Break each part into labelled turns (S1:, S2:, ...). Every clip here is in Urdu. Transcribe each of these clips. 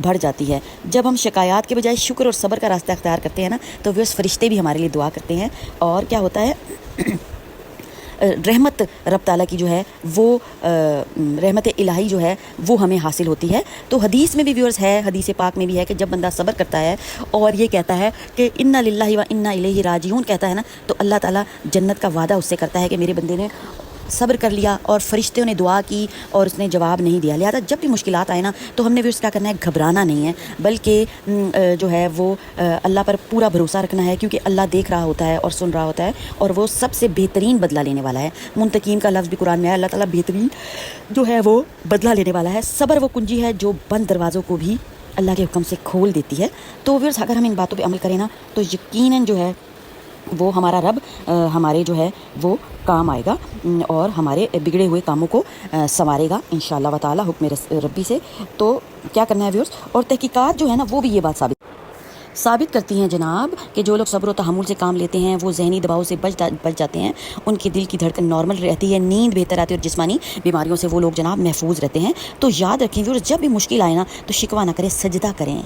S1: بڑھ جاتی ہے۔ جب ہم شکایات کے بجائے شکر اور صبر کا راستہ اختیار کرتے ہیں نا تو وہ فرشتے بھی ہمارے لیے دعا کرتے ہیں، اور کیا ہوتا ہے رحمت رب تعالیٰ کی جو ہے وہ رحمت الہی جو ہے وہ ہمیں حاصل ہوتی ہے۔ تو حدیث میں بھی ویورز ہے، حدیث پاک میں بھی ہے کہ جب بندہ صبر کرتا ہے اور یہ کہتا ہے کہ انا للہ و انا الیہ راجعون کہتا ہے نا، تو اللہ تعالیٰ جنت کا وعدہ اس سے کرتا ہے کہ میرے بندے نے صبر کر لیا اور فرشتوں نے دعا کی اور اس نے جواب نہیں دیا۔ لہٰذا جب بھی مشکلات آئے نا تو ہم نے بھی اس کا کرنا ہے، گھبرانا نہیں ہے، بلکہ جو ہے وہ اللہ پر پورا بھروسہ رکھنا ہے، کیونکہ اللہ دیکھ رہا ہوتا ہے اور سن رہا ہوتا ہے، اور وہ سب سے بہترین بدلہ لینے والا ہے۔ منتقیم کا لفظ بھی قرآن میں ہے، اللہ تعالیٰ بہترین جو ہے وہ بدلہ لینے والا ہے۔ صبر وہ کنجی ہے جو بند دروازوں کو بھی اللہ کے حکم سے کھول دیتی ہے۔ تو ویورز اگر ہم ان باتوں پہ عمل کریں نا تو یقیناً جو ہے وہ ہمارا رب ہمارے جو ہے وہ کام آئے گا اور ہمارے بگڑے ہوئے کاموں کو سنوارے گا انشاءاللہ و تعالی حکم ربی سے۔ تو کیا کرنا ہے ویورز، اور تحقیقات جو ہے نا وہ بھی یہ بات ثابت کرتی ہیں جناب کہ جو لوگ صبر و تحمل سے کام لیتے ہیں وہ ذہنی دباؤ سے بچ جاتے ہیں، ان کے دل کی دھڑکن نارمل رہتی ہے، نیند بہتر آتی ہے، اور جسمانی بیماریوں سے وہ لوگ جناب محفوظ رہتے ہیں۔ تو یاد رکھیں ویورز، جب بھی مشکل آئے نا تو شکوہ نہ کریں، سجدہ کریں،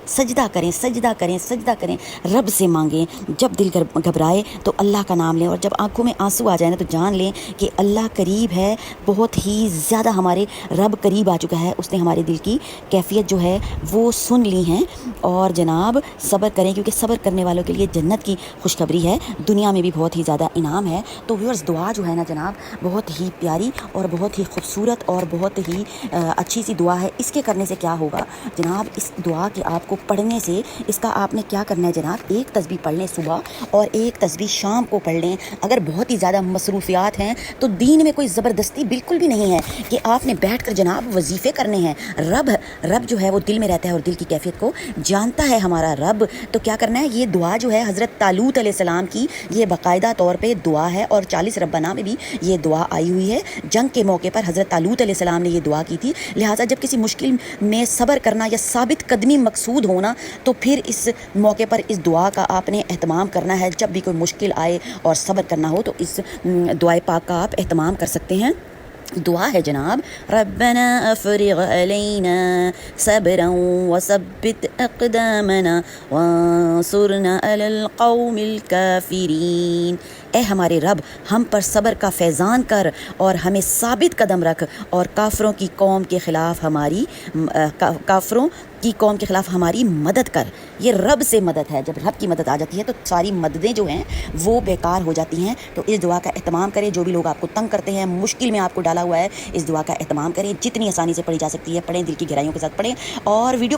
S1: سجدہ کریں، سجدہ کریں، سجدہ کریں، رب سے مانگیں۔ جب دل گھبرائے تو اللہ کا نام لیں، اور جب آنکھوں میں آنسو آ جائے نا تو جان لیں کہ اللہ قریب ہے، بہت ہی زیادہ ہمارے رب قریب آ چکا ہے، اس نے ہمارے دل کی کیفیت جو ہے وہ سن لی ہیں۔ اور جناب صبر کریں، کیونکہ صبر کرنے والوں کے لیے جنت کی خوشخبری ہے، دنیا میں بھی بہت ہی زیادہ انعام ہے۔ تو ویورز دعا جو ہے نا جناب بہت ہی پیاری اور بہت ہی خوبصورت اور بہت ہی اچھی سی دعا ہے۔ اس کے کرنے سے کیا ہوگا جناب، اس دعا کے آپ کو پڑھنے سے اس کا آپ نے کیا کرنا ہے جناب، ایک تسبیح پڑھ لیں صبح اور ایک تسبیح شام کو پڑھ لیں۔ اگر بہت ہی زیادہ مصروفیات ہیں تو دین میں کوئی زبردستی بالکل بھی نہیں ہے کہ آپ نے بیٹھ کر جناب وظیفے کرنے ہیں۔ رب جو ہے وہ دل میں رہتا ہے اور دل کی کیفیت کو جانتا ہے ہمارا رب۔ تو کیا کرنا ہے، یہ دعا جو ہے حضرت طالوت علیہ السلام کی یہ باقاعدہ طور پہ دعا ہے، اور 40 ربنا میں بھی یہ دعا آئی ہوئی ہے۔ جنگ کے موقع پر حضرت طالوت علیہ السلام نے یہ دعا کی تھی۔ لہٰذا جب کسی مشکل میں صبر کرنا یا ثابت قدمی مقصود ہونا تو پھر اس موقع پر اس دعا کا آپ نے اہتمام کرنا ہے۔ جب بھی کوئی مشکل آئے اور صبر کرنا ہو تو اس دعائے پاک کا آپ اہتمام کر سکتے ہیں۔ دعا ہے جناب، ربنا افرغ علینا صبرا وثبت اقدامنا وانصرنا علی القوم الکافرین۔ اے ہمارے رب، ہم پر صبر کا فیضان کر اور ہمیں ثابت قدم رکھ، اور کافروں کی قوم کے خلاف ہماری مدد کر۔ یہ رب سے مدد ہے، جب رب کی مدد آ جاتی ہے تو ساری مددیں جو ہیں وہ بیکار ہو جاتی ہیں۔ تو اس دعا کا اہتمام کریں، جو بھی لوگ آپ کو تنگ کرتے ہیں، مشکل میں آپ کو ڈالا ہوا ہے، اس دعا کا اہتمام کریں، جتنی آسانی سے پڑھی جا سکتی ہے پڑھیں، دل کی گہرائیوں کے ساتھ پڑھیں، اور ویڈیو